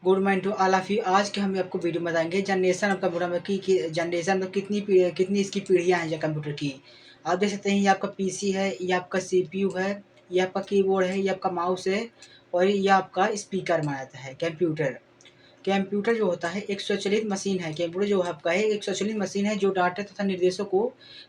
Good morning to all of you. आज के हम आपको वीडियो में बताएंगे जनरेशन ऑफ कंप्यूटर में कि जनरेशन में कितनी इसकी पीढ़ियाँ हैं जो कंप्यूटर की। आप देख सकते हैं ये आपका पीसी है, ये आपका सीपीयू है, ये आपका कीबोर्ड है, ये आपका माउस है और ये आपका स्पीकर माना जाता है। कंप्यूटर कंप्यूटर जो होता है एक स्वचालित मशीन है। कंप्यूटर जो आपका है एक स्वचालित मशीन है जो डाटा तथा निर्देशों को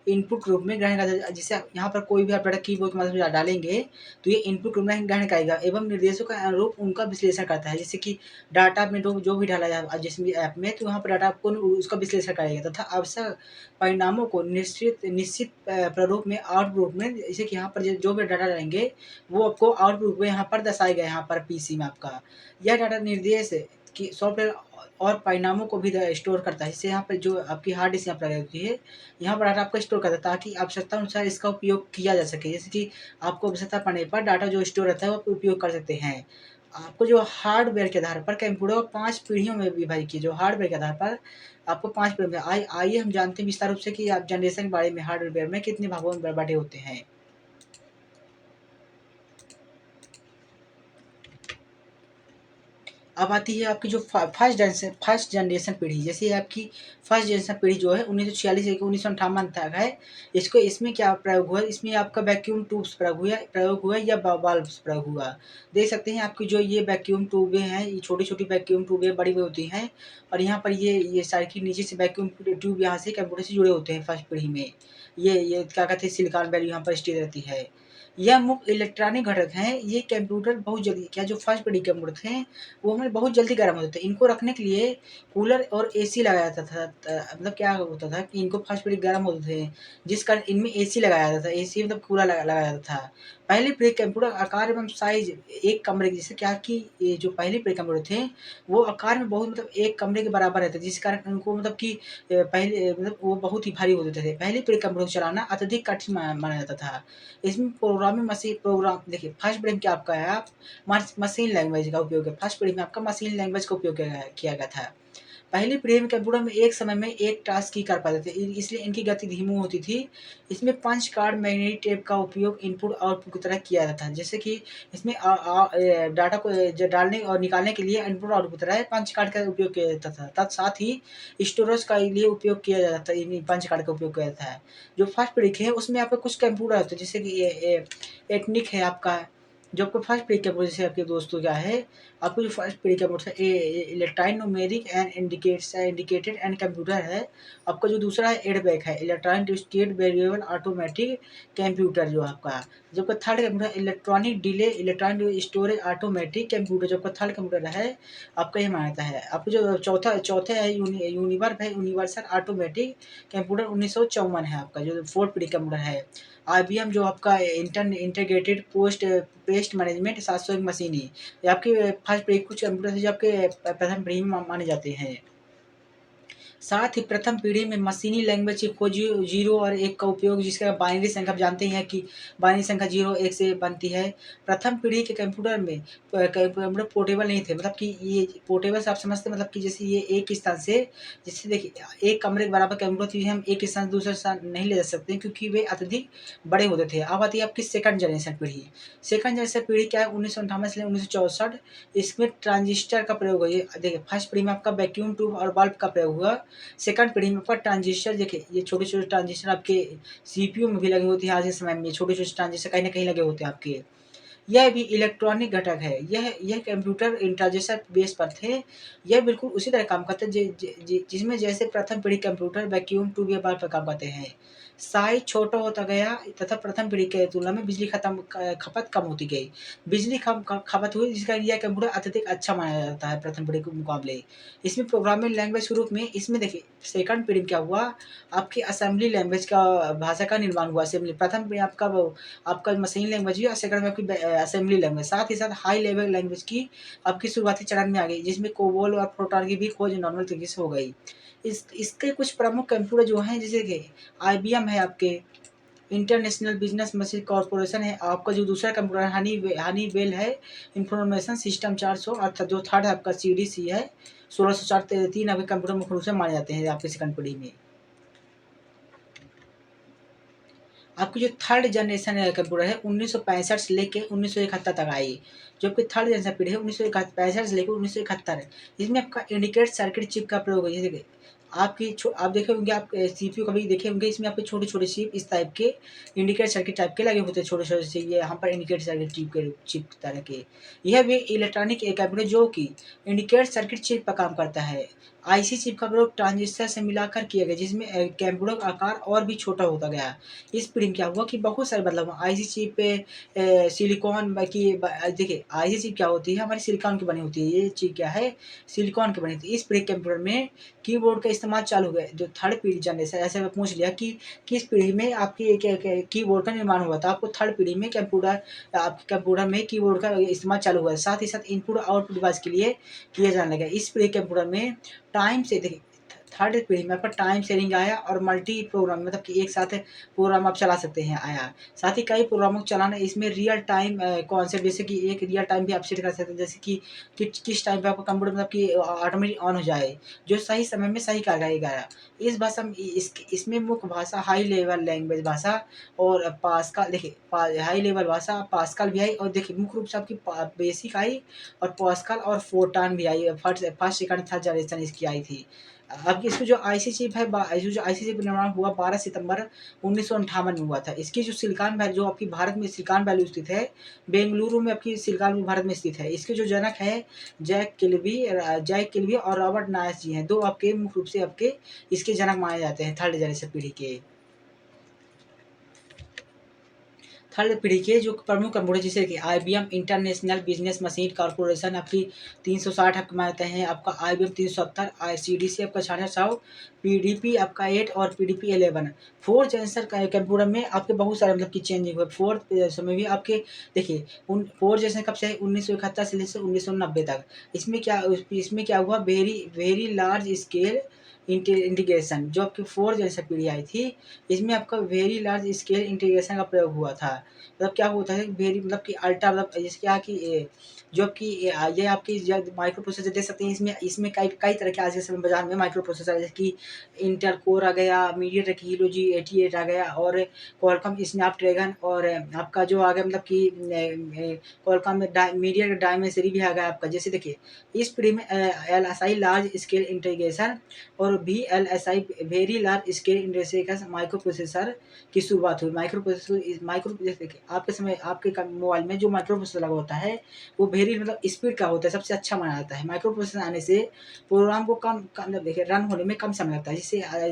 इनपुट रूप में ग्रहण करता है। जैसे यहाँ पर कोई भी आप डाटा कीबोर्ड के माध्यम से डालेंगे तो ये इनपुट रूप में ग्रहण करेगा एवं निर्देशों का अनुरूप उनका विश्लेषण करता है। जैसे कि डाटा आपने जो भी डाला है जिस भी ऐप में, तो वहाँ पर डाटा आपको उसका विश्लेषण करेगा तथा आवश्यक परिणामों को निश्चित निश्चित प्रारूप में आउटपुट में, जैसे कि यहाँ पर जो भी डाटा डालेंगे वो आपको आउटपुट में यहाँ पर दर्शाएगा। यहाँ पर पीसी में आपका यह डाटा निर्देश कि सॉफ्टवेयर और परिणामों को भी स्टोर करता है। इससे यहाँ पर जो आपकी हार्ड डिस्क यहाँ पर लगी होती है, यहाँ पर डाटा आपका स्टोर करता है ताकि आवश्यकता अनुसार इसका उपयोग किया जा सके। जैसे कि आपको आवश्यकता पड़ने पर डाटा जो स्टोर रहता है वो आप उपयोग कर सकते हैं। आपको जो हार्डवेयर के आधार पर कंप्यूटर को 5 पीढ़ियों में विभाजित किया। जो हार्डवेयर के आधार पर आपको 5 पीढ़ियों में आइए हम जानते हैं विस्तार रूप से कि आप जनरेशन के बारे में हार्डवेयर में कितने भागों में बँटे होते हैं। अब आती है आपकी जो फर्स्ट जनरेशन पीढ़ी। जैसे आपकी फर्स्ट जनरेशन पीढ़ी जो है 1946 से 1958 तक है। इसमें क्या प्रयोग हुआ, इसमें आपका वैक्यूम ट्यूब्स प्रयोग हुआ या बल्ब्स प्रयोग हुआ। देख सकते हैं आपकी जो ये वैक्यूम ट्यूबें हैं, ये छोटी-छोटी वैक्यूम ट्यूबें बड़ी हुई होती हैं और यहाँ पर ये साइकिल नीचे से वैक्यूम ट्यूब यहाँ से कंप्यूटर से जुड़े होते हैं फर्स्ट पीढ़ी में। ये क्या कहते हैं, सिलिकॉन वैल्यू यहाँ पर स्थित रहती है। यह मुख्य इलेक्ट्रॉनिक घटक हैं। ये कंप्यूटर बहुत जल्दी क्या जो फर्स्ट पीढ़ी के कंप्यूटर थे वो हमें बहुत जल्दी गर्म होते थे। इनको रखने के लिए कूलर और एसी लगाया जाता था। मतलब क्या होता था कि इनको फर्स्ट पीढ़ी गर्म होते थे, जिस कारण इनमें एसी लगाया जाता था। एसी मतलब कूलर लगाया जाता था। पहली पीढ़ी कंप्यूटर आकार एवं साइज़ एक कमरे की, जैसे क्या कि ये जो पहली पीढ़ी कंप्यूटर थे वो आकार में बहुत मतलब एक कमरे के बराबर रहते थे, जिस कारण उनको मतलब कि पहले मतलब वो बहुत ही भारी होते थे। पहली पीढ़ी कंप्यूटर चलाना अत्यधिक कठिन माना जाता था। इसमें प्रोग्राम देखिए फर्स्ट पीढ़ी में क्या आपका है, आप मशीन लैंग्वेज का उपयोग है। फर्स्ट पीढ़ी में आपका मशीन लैंग्वेज का उपयोग किया गया था। पहली पीढ़ी में कंप्यूटर में एक समय में एक टास्क ही कर पाते थे, इसलिए इनकी गति धीमी होती थी। इसमें पंच कार्ड मैग्नेटिक टेप का उपयोग इनपुट आउटपुट की तरह किया जाता है। जैसे कि इसमें डाटा को डालने और निकालने के लिए इनपुट आउटपुट की तरह पंच कार्ड का उपयोग किया जाता था। साथ ही स्टोरेज का लिए उपयोग किया जाता है, इन पंच कार्ड का उपयोग किया जाता है। जो फर्स्ट पीढ़ी के हैं उसमें आपके कुछ कंप्यूटर होते हैं, जैसे कि ये एटनिक है आपका, जो आपको फर्स्ट पीढ़ी के जैसे आपके दोस्तों क्या है, आपको जो फर्स्ट पीढ़ी का बोर्ड है electronic numeric and indicated and computer है। आपका जो दूसरा है एडबैक है, electronic state variable automatic computer जो आपका। जो आपका third computer electronic delay electronic storage automatic computer, जो आपका थर्ड कंप्यूटर है आपका ये मान्यता है। आपको जो चौथे है यूनिवर्सल ऑटोमेटिक कंप्यूटर 1954 है आपका, जो फोर्थ पीढ़ी कंप्यूटर है। आईबीएम जो आपका इंटीग्रेटेड पेस्ट मैनेजमेंट 701 मशीन ही, ये आपके फर्स्ट पीढ़ी कुछ कंप्यूटर है जो आपके प्रथम पीढ़ी में माने जाते हैं। साथ ही प्रथम पीढ़ी में मशीनी लैंग्वेज की खोज 0 और 1 का उपयोग, जिसका बाइनरी संख्या आप जानते हैं कि बाइनरी संख्या 0 1 से बनती है। प्रथम पीढ़ी के कंप्यूटर में कंप्यूटर पोर्टेबल नहीं थे, मतलब कि ये पोर्टेबल से आप समझते हैं, मतलब कि जैसे ये एक स्थान से, जैसे देखिए एक कमरे के बराबर कंप्यूटर थी, हम एक स्थान से दूसरे स्थान नहीं ले जा सकते क्योंकि वे अत्यधिक बड़े होते थे। अब आती है आपकी सेकंड जनरेशन पीढ़ी। सेकंड जनरेशन पीढ़ी क्या है 1958 से 1964। इसमें ट्रांजिस्टर का प्रयोग हुआ। ये देखिए फर्स्ट पीढ़ी में आपका वैक्यूम ट्यूब और बल्ब का प्रयोग हुआ। सेकंड पीढ़ी में आपका ट्रांजिस्टर, देखिए ये छोटे-छोटे ट्रांजिस्टर आपके सीपीयू में भी लगे होते हैं। आज के समय में छोटे-छोटे ट्रांजिस्टर कहीं न कहीं लगे होते हैं आपके। यह भी इलेक्ट्रॉनिक घटक है। यह कंप्यूटर इंट्रांजिस्टर बेस पर थे। यह बिल्कुल उसी तरह काम करते हैं जिसमें जैसे प्रथम पीढ़ी कंप्यूटर वैक्यूम ट्यूब या बल्ब पर काम करते हैं। साइज़ छोटा होता गया तथा प्रथम पीढ़ी के तुलना में बिजली खपत कम होती गई। बिजली खपत हुई, जिसका यह कंप्यूटर अत्यधिक अच्छा माना जाता है प्रथम पीढ़ी के मुकाबले। इसमें प्रोग्रामिंग लैंग्वेज के रूप में इसमें देखिए सेकंड पीढ़ी में क्या हुआ, आपकी असेंबली लैंग्वेज का भाषा का निर्माण हुआ। असेंबली प्रथम पीढ़ी आपका मशीन लैंग्वेज हुई और सेकंड में आपकी असेंबली लैंग्वेज। साथ ही साथ हाई लेवल लैंग्वेज की आपकी शुरुआती चरण में आ गई, जिसमें कोबोल और प्रोटॉन की भी खोज नॉर्मल तरीके से हो गई। इसके कुछ प्रमुख कंप्यूटर जो हैं, जैसे कि आईबीएम है आपके, इंटरनेशनल बिजनेस मशीन कॉर्पोरेशन है, आपका जो दूसरा कंप्यूटर है हनीवेल है, इंफॉर्मेशन सिस्टम 400, अर्थात जो थर्ड है आपका सीडीसी है 1604। 3 आपके कंप्यूटर मुख्य रूप से माने जाते हैं आपके सेकंड पीढ़ी में। आपकी जो थर्ड जनरेशन कंप्यूटर है 1965 से लेके 1971 तक आई, जो आपकी थर्ड जनरेशन पीढ़ी है 1965 से लेकर 1971 है। इसमें आपका इंडिकेट सर्किट चिप का प्रयोग है। जैसे कि आप देखे होंगे, आप सीपीयू कभी देखे होंगे, इसमें आपके छोटे-छोटे चिप इस टाइप के इंडिकेटर सर्किट टाइप के लगे होते हैं, छोटे-छोटे से ये यहाँ पर इंडिकेटर सर्किट चिप तरह के। यह भी इलेक्ट्रॉनिक एक कंप्यूटर जो कि इंडिकेटर सर्किट चिप पर काम करता है। आईसी चिप का प्रयोग ट्रांजिस्टर से मिलाकर किया गया, जिसमें कंप्यूटर का आकार और भी छोटा होता गया। इस पीढ़ी में क्या हुआ कि बहुत सारे बदलाव हुए। आईसी चिप पे सिलिकॉन की देखिए आईसी चिप क्या होती है, हमारी सिलिकॉन की बनी होती है। ये चिप क्या है, सिलिकॉन की बनी होती है। इस पीढ़ी कंप्यूटर में कीबोर्ड का इस्तेमाल चालू हो गया। जो थर्ड पीढ़ी जनरेशन, ऐसे में पूछ लिया कि किस पीढ़ी में आपकी कीबोर्ड का निर्माण हुआ था, आपको थर्ड पीढ़ी में आपके कंप्यूटर में कीबोर्ड का इस्तेमाल चालू हुआ है। साथ ही साथ इनपुट और आउटपुट डिवाइस के लिए किया जाने लगा। इस पीढ़ी कंप्यूटर में टाइम से देखिए थर्ड पीढ़ी में आपका टाइम शेयरिंग आया और मल्टी प्रोग्राम मतलब कि एक साथ प्रोग्राम आप चला सकते हैं आया। साथ ही कई प्रोग्रामों को चलाना, इसमें रियल टाइम कॉन्सेप्ट, जैसे कि एक रियल टाइम भी आप सेट कर सकते हैं, जैसे कि किस टाइम पे आपका कंप्यूटर मतलब कि ऑटोमेटिक ऑन हो जाए, जो सही समय में सही कार्रवाई करेगा। इस भाषा में इसमें मुख्य भाषा हाई लेवल लैंग्वेज भाषा और पास्कल, देखिए हाई लेवल भाषा पास्कल भी आई, और देखिए मुख्य रूप से आपकी बेसिक आई और पास्कल और फोर्टान भी आई। First first second third generation इसकी आई थी। अब इसकी जो आईसी चिप है, जो आईसी चिप निर्माण हुआ 12 सितंबर 1958 में हुआ था। इसकी जो सिलिकॉन वैली, जो आपकी भारत में सिलिकॉन वैली स्थित है, बेंगलुरु में आपकी सिलिकॉन वैली भारत में स्थित है। इसके जो जनक है जैक किल्बी और रॉबर्ट नायस जी हैं, दो आपके मुख्य रूप से आपके इसके जनक माने जाते हैं थर्ड जनरेशन पीढ़ी के। थर्ड पीढ़ी के जो प्रमुख कंप्यूटर, जैसे कि IBM international business machine corporation आपकी 360 आपको मानते हैं, आपका आईबीएम 370, आईसीडीसी आपका 6600, पीडीपी आपका 8 और पीडीपी 11। फोर्थ जनरेशन कंप्यूटर में आपके बहुत सारे मतलब की चेंजिंग हुए। फोर्थ समय भी आपके देखिए उन फोर्थ जनरेशन कब से है, 1971 से लेकर 1990 तक। इसमें क्या हुआ, very very large scale integration, जो आपकी फोर्थ जनरेशन पीढ़ी आई थी, इसमें आपका वेरी लार्ज स्केल इंटीग्रेशन का प्रयोग हुआ था। मतलब क्या होता है, वेरी मतलब कि अल्ट्रा मतलब जैसे क्या कि जो आपकी ये आपकी माइक्रो प्रोसेसर देख सकते हैं, इसमें इसमें कई कई तरह के आज के समय बाजार में माइक्रो प्रोसेसर, जैसे कि इंटेल कोर आ गया, मीडियाटेक हीलो G88 आ गया, और क्वालकॉम स्नैपड्रैगन, और आपका जो आ गया मतलब कि क्वालकॉम में मीडिया डायमेंसिटी भी आ गया आपका। जैसे देखिए इस पीढ़ी में LSI लार्ज स्केल इंटीग्रेशन और VLSI very large scale integration micro processor की शुरुआत हुई। माइक्रो देखिए आपके समय आपके मोबाइल में जो माइक्रो प्रोसेसर लगा होता है, वो वेरी मतलब स्पीड का होता है, सबसे अच्छा माना जाता है। माइक्रो प्रोसेसर आने से प्रोग्राम को कम देखिए रन होने में कम समय लगता है,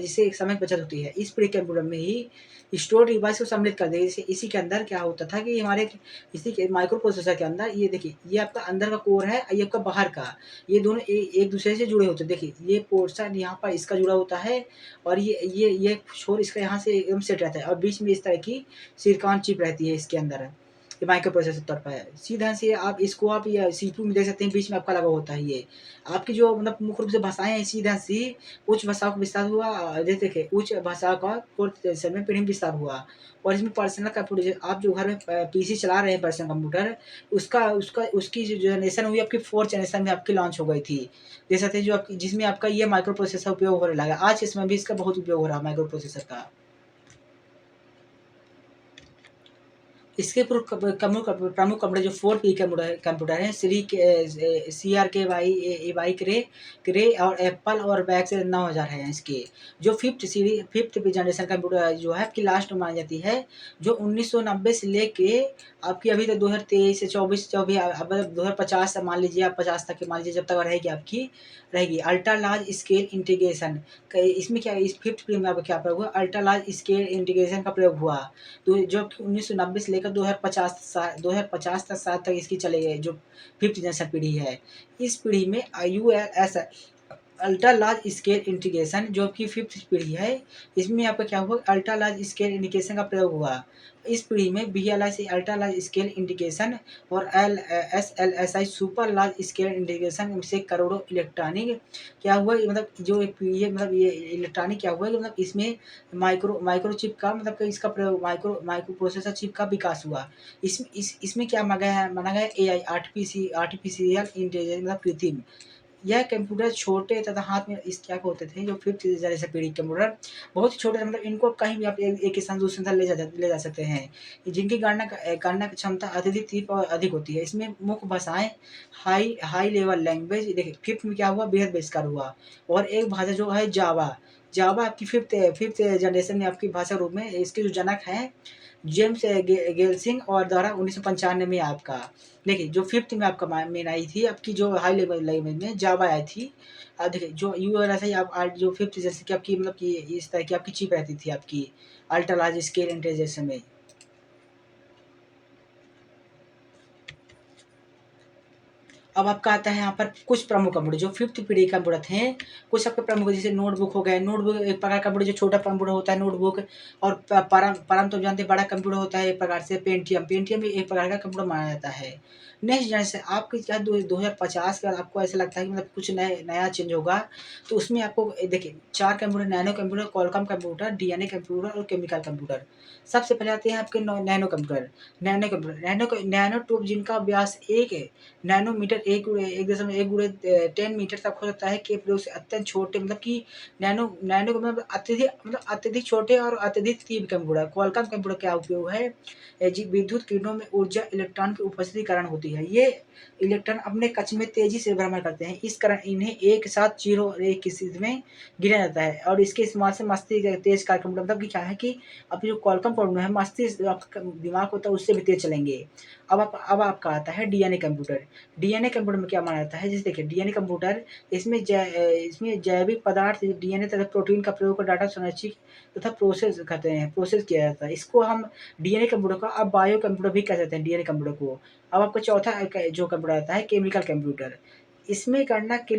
जिससे समय की बचत होती है। इस प्री कंप्यूटर में ही स्टोर डिवाइस को सम्मिलित कर देगा। जैसे इसी के अंदर क्या होता था कि हमारे इसी के माइक्रो प्रोसेसर के अंदर ये देखिए ये आपका अंदर का कोर है, ये आपका बाहर का, ये दोनों एक दूसरे से जुड़े होते हैं। देखिए ये पोर्शन यहाँ पर इसका जुड़ा होता है, और ये छोर इसका यहाँ से एकदम सेट रहता है, और बीच में इस तरह की सिलिकॉन चिप रहती है इसके अंदर। ये माइक्रो प्रोसेसर तौर पर है। सीधा से आप इसको आप ये सीपीयू में देख सकते हैं, बीच में आपका लगा होता है ये। आपकी जो मतलब मुख्य रूप से भाषाएँ हैं, सीधा सी उच्च भाषाओं का विस्तार हुआ, जैसे देखिए उच्च भाषा का फोर्थ जनरेशन में पीढ़ी में विस्तार हुआ। और इसमें पर्सनल कंप्यूटर, आप जो घर में पीसी चला रहे हैं पर्सनल कंप्यूटर, उसका उसका उसकी जो जनरेशन हुई आपकी फोर्थ जनरेशन में आपकी लॉन्च हो गई थी। देख सकते हैं जो आपकी जिसमें आपका ये माइक्रो प्रोसेसर उपयोग होने लगा। आज के समय भी इसका बहुत उपयोग हो रहा है माइक्रो प्रोसेसर का। इसके प्रमुख कंपनी जो 4P कंप्यूटर हैं, CRKY क्रे और एप्पल और बैक्स 9000 हैं इसके। जो फिफ्थ जनरेशन कंप्यूटर जो है आपकी लास्ट में मानी जाती है, जो 1990 से लेके आपकी अभी तक 2023 से 24 अब 2050 मान लीजिए, आप 50 तक के मान लीजिए, जब तक रहेगी आपकी रहेगी अल्ट्रा लार्ज स्केल इंटीग्रेशन। इसमें क्या इस फिफ्थ पीढ़ी में आपका क्या प्रयोग हुआ, अल्ट्रा लार्ज स्केल इंटीग्रेशन का प्रयोग हुआ। तो जो 1990 से लेकर 2050 तक साल तक इसकी चली गई, जो फिफ्थ जनरेशन पीढ़ी है। इस पीढ़ी में IULS ultra large scale integration जो कि फिफ्थ पीढ़ी है, इसमें आपका क्या हुआ, अल्ट्रा लार्ज स्केल इंटीग्रेशन का प्रयोग हुआ। इस पीढ़ी में VLSI ultra large scale integration और SLSI super large scale integration से करोड़ों इलेक्ट्रॉनिक क्या हुआ, ये मतलब जो एक पीढ़ी है मतलब ये इलेक्ट्रॉनिक क्या हुआ कि मतलब इसमें माइक्रोचिप का मतलब कि इसका प्रयोग माइक्रो प्रोसेसर चिप का विकास हुआ। इसमें क्या माना गया AI आर्टिफिशियल इंटेलिजेंस मतलब कृत्रिम। यह कंप्यूटर छोटे तथा हाथ में इस क्या होते थे, जो 5th जनरेशन पीढ़ी कंप्यूटर बहुत ही छोटे, मतलब इनको कहीं भी आप एक स्थान से दूसरे स्थान ले जा सकते हैं, जिनकी गणना की क्षमता अत्यधिक तीव्र और अधिक होती है। इसमें मुख्य भाषाएँ हाई हाई लेवल लैंग्वेज, देखिए 5th में क्या हुआ, बेहद बहिष्कार हुआ। और एक भाषा जो है जावा, जावा आपकी 5th जनरेशन में आपकी भाषा रूप में इसके जो जनक हैं जेम्स गेल्सिंग और द्वारा 1995 में आपका, देखिए जो 5th में आपका मेन आई थी आपकी, जो हाई लेवल लैंग्वेज में जावा आई थी। देखिए जो यूएलएसआई आप जो 5th जैसे कि आपकी, मतलब कि इस तरह की आपकी चिप रहती थी आपकी अल्ट्रा लार्ज स्केल इंटेलिजेंस में। अब आपका आता है यहाँ पर कुछ प्रमुख कंप्यूटर जो 5th पीढ़ी के कंप्यूटर थे, कुछ आपके प्रमुख जैसे नोटबुक हो गए, नोटबुक एक प्रकार का कंप्यूटर जो छोटा कंप्यूटर होता है नोटबुक। और परम तो जानते हैं बड़ा कंप्यूटर होता है एक प्रकार से पेंटियम, पेंटियम भी एक प्रकार का कंप्यूटर माना जाता है। नेक्स्ट जनरेशन आपकी क्या 2050 के बाद आपको ऐसा लगता है कि मतलब कुछ नया चेंज होगा, तो उसमें आपको देखिए 4 computer, nano computer, Qualcomm computer, DNA computer और केमिकल कंप्यूटर। सबसे पहले आते हैं आपके नैनो कंप्यूटर। नैनो ट्यूब जिनका व्यास 1 नैनोमीटर 1.1 गुणे 10 मीटर तक हो सकता है के प्रयोग से अत्यंत छोटे, मतलब कि नैनो का मतलब अत्यधिक छोटे और अत्यधिक तीव्र कंप्यूटर। क्वालकॉम कंप्यूटर क्या उपयोग है, जी विद्युत किरणों में ऊर्जा इलेक्ट्रॉन की उपस्थिति के कारण होती है। ये इलेक्ट्रॉन अपने कक्ष में तेजी से भ्रमण करते हैं, इस कारण इन्हें एक साथ 0 और 1 की स्थिति में गिना जाता है। और इसके इस्तेमाल से मस्तिष्क तेज कार्य, मतलब कि क्या है कि अपनी जो क्वालकॉम प्रोग्राम है, मस्तिष्क जो आपका दिमाग होता है उससे भी तेज चलेंगे। अब आपका आता है डीएनए कंप्यूटर। डीएनए कंप्यूटर में क्या माना जाता है, जैसे देखिए डीएनए कंप्यूटर इसमें जैविक पदार्थ डीएनए तथा प्रोटीन का प्रयोग कर डाटा संरक्षित तथा प्रोसेस किया जाता है। इसको हम डीएनए कंप्यूटर का अब बायो कंप्यूटर भी कह सकते हैं डीएनए कंप्यूटर को। अब आपका चौथा जो कंप्यूटर आता है केमिकल कंप्यूटर। इसमें गणना के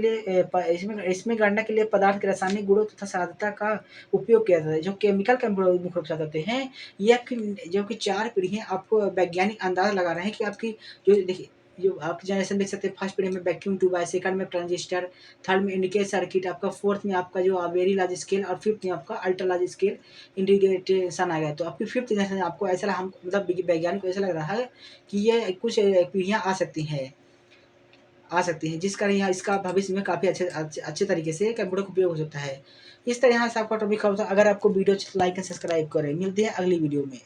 लिए पदार्थ के रासायनिक गुणों तथा साध्यता का उपयोग किया जाता है। जो केमिकल कंप्यूटर मुख्य रूप से होते हैं, ये आपकी जो कि 4 पीढ़ी आपको वैज्ञानिक अंदाज़ा लगा रहे हैं कि आपकी जो देखिए जो आपकी जनरेशन देख सकते हैं, फर्स्ट पीढ़ी में वैक्यूम ट्यूब है, सेकंड में ट्रांजिस्टर, थर्ड में इंडिकेटर सर्किट, आपका फोर्थ में आपका जो वेरी लार्ज स्केल और फिफ्थ में आपका अल्ट्रा लार्ज स्केल इंटीग्रेटेशन आ गया। तो आपकी 5th जनरेशन आपको ऐसा हम मतलब वैज्ञानिक को ऐसा लग रहा है कि ये कुछ पीढ़ियाँ आ सकती हैं, जिस कारण यहाँ इसका भविष्य में काफ़ी अच्छे तरीके से कंप्यूटर का उपयोग हो सकता है। इस तरह यहाँ से आपका टॉपिक खत्म होता है। अगर आपको वीडियो अच्छी तो लाइक एंड सब्सक्राइब करें। मिलते हैं अगली वीडियो में।